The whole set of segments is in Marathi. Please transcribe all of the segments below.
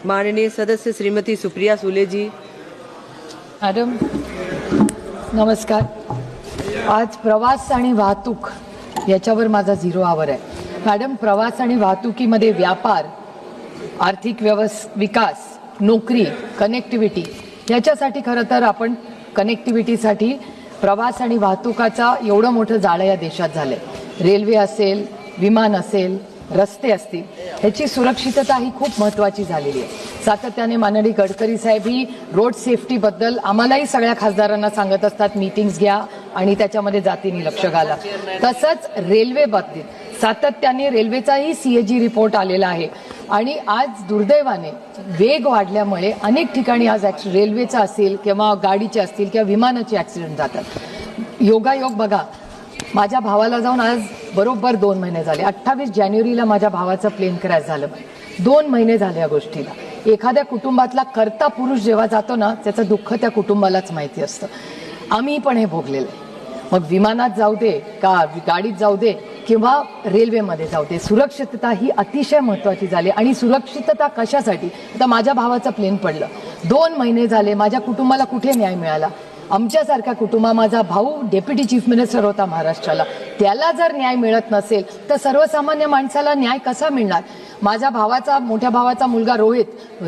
माननीय सदस्य श्रीमती सुप्रिया सुले जी। मॅडम नमस्कार। आज प्रवास आणि वाहतूक याच्यावर माझा 0 आवर आहे। मॅडम, प्रवास आणि वाहतुकीमध्ये व्यापार, आर्थिक विकास, नोकरी, कनेक्टिव्हिटी याच्यासाठी खरं तर आपण कनेक्टिव्हिटीसाठी प्रवास आणि वाहतुकाचा एवढं मोठं जाळं या देशात झालंय। रेल्वे असेल, विमान असेल, रस्ते असतील, ह्याची सुरक्षितता ही खूप महत्त्वाची झालेली आहे। सातत्याने माननीय गडकरी साहेब ही रोड सेफ्टीबद्दल आम्हालाही सगळ्या खासदारांना सांगत असतात, मीटिंग्स घ्या आणि त्याच्यामध्ये जातीने लक्ष घाला। तसंच रेल्वे बाबतीत सातत्याने रेल्वेचाही CAG रिपोर्ट आलेला आहे आणि आज दुर्दैवाने वेग वाढल्यामुळे अनेक ठिकाणी आज रेल्वेचा असेल किंवा गाडीचे असतील किंवा विमानाचे ॲक्सिडेंट जातात। योगायोग बघा, माझ्या भावाला जाऊन आज बरोबर 2 महिने झाले। 28 जानेवारीला माझ्या भावाचं प्लेन क्रॅश झालं। 2 महिने झाले या गोष्टीला। एखाद्या कुटुंबातला कर्ता पुरुष जेव्हा जातो ना, त्याचं दुःख त्या कुटुंबालाच माहिती असतं। आम्ही पण हे भोगलेलं आहे। मग विमानात जाऊ दे का गाडीत जाऊ दे किंवा रेल्वेमध्ये जाऊ दे, सुरक्षितता ही अतिशय महत्त्वाची झाली। आणि सुरक्षितता कशासाठी? आता माझ्या भावाचं प्लेन पडलं, 2 महिने झाले, माझ्या कुटुंबाला कुठे न्याय मिळाला? आमच्यासारख्या माझा भाऊ डेप्युटी चीफ मिनिस्टर होता महाराष्ट्राला, त्याला जर न्याय मिळत नसेल तर सर्वसामान्य माणसाला न्याय कसा मिळणार? माझ्या भावाचा, मोठ्या भावाचा मुलगा रोहित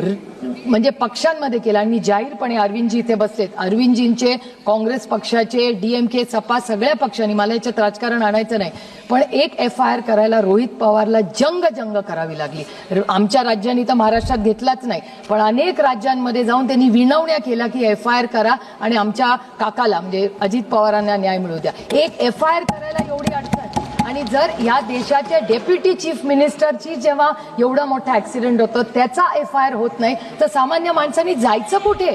म्हणजे पक्षांमध्ये केला आणि मी जाहीरपणे अरविंदजी इथे बसलेत, अरविंदजींचे, काँग्रेस पक्षाचे, DMK, सपा सगळ्या पक्षांनी, मला याच्यात राजकारण आणायचं नाही, पण एक FIR करायला रोहित पवारला जंग करावी लागली। आमच्या राज्यांनी तर महाराष्ट्रात घेतलाच नाही, पण अनेक राज्यांमध्ये जाऊन त्यांनी विनवण्या केल्या की FIR करा आणि आमच्या काकाला म्हणजे अजित पवारांना न्याय मिळू द्या। एक FIR करायला एवढी अडचण, आणि जर या देशाच्या डेप्युटी चीफ मिनिस्टरची जेव्हा एवढा मोठा ऍक्सिडेंट होतो त्याचा FIR होत नाही तर सामान्य माणसांनी जायचं कुठे?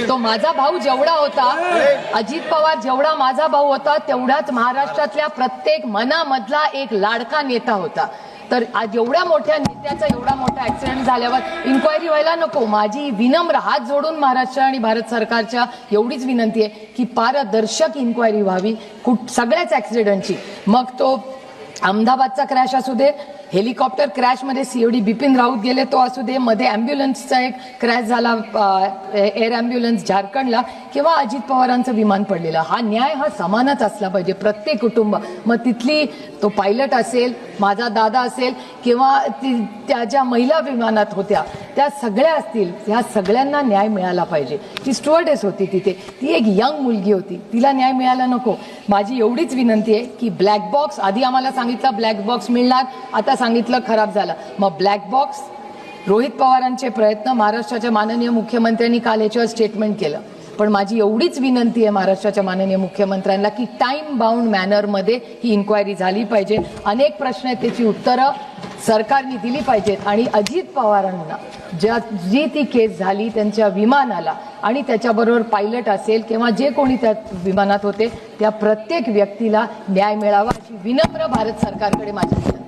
तो माझा भाऊ जेवढा होता, अजित पवार जेवढा माझा भाऊ होता, तेवढाच महाराष्ट्रातल्या प्रत्येक मनामधला एक लाडका नेता होता। तर आज एवढ्या मोठ्या नेत्याचा एवढा मोठा ऍक्सिडेंट झाल्यावर इन्क्वायरी व्हायला नको? माझी विनम्र हात जोडून महाराष्ट्र आणि भारत सरकारच्या एवढीच विनंती आहे की पारदर्शक इन्क्वायरी व्हावी सगळ्याच ऍक्सिडेंटची। मग तो अहमदाबादचा क्रॅश असू दे, हेलिकॉप्टर क्रॅशमध्ये COD बिपिन राऊत गेले तो असू दे, मध्ये ॲम्ब्युलन्सचा एक क्रॅश झाला एअर ॲम्ब्युलन्स झारखंडला, किंवा अजित पवारांचं विमान पडलेलं, हा न्याय हा समानच असला पाहिजे प्रत्येक कुटुंब। मग तिथली तो पायलट असेल, माझा दादा असेल किंवा त्या ज्या महिला विमानात होत्या त्या सगळ्या असतील, ह्या सगळ्यांना न्याय मिळाला पाहिजे। ती स्टुअर्डेस होती तिथे, ती एक यंग मुलगी होती, तिला न्याय मिळाला नको? माझी एवढीच विनंती आहे की ब्लॅक बॉक्स, आधी आम्हाला सांगितलं ब्लॅक बॉक्स मिळणार, आता सांगितलं खराब झाला, मग ब्लॅक बॉक्स। रोहित पवारांचे प्रयत्न, महाराष्ट्राच्या माननीय मुख्यमंत्र्यांनी काल याच्यावर स्टेटमेंट केलं, पण माझी एवढीच विनंती आहे महाराष्ट्राच्या माननीय मुख्यमंत्र्यांना की टाइम बाउंड मॅनरमध्ये ही इन्क्वायरी झाली पाहिजे। अनेक प्रश्न आहेत, त्याची उत्तरं सरकारने दिली पाहिजेत आणि अजित पवारांना जी ती केस झाली त्यांच्या विमानाला आणि त्याच्याबरोबर पायलट असेल किंवा जे कोणी त्या विमानात होते त्या प्रत्येक व्यक्तीला न्याय मिळावा अशी विनम्र भारत सरकारकडे माझी विनंती।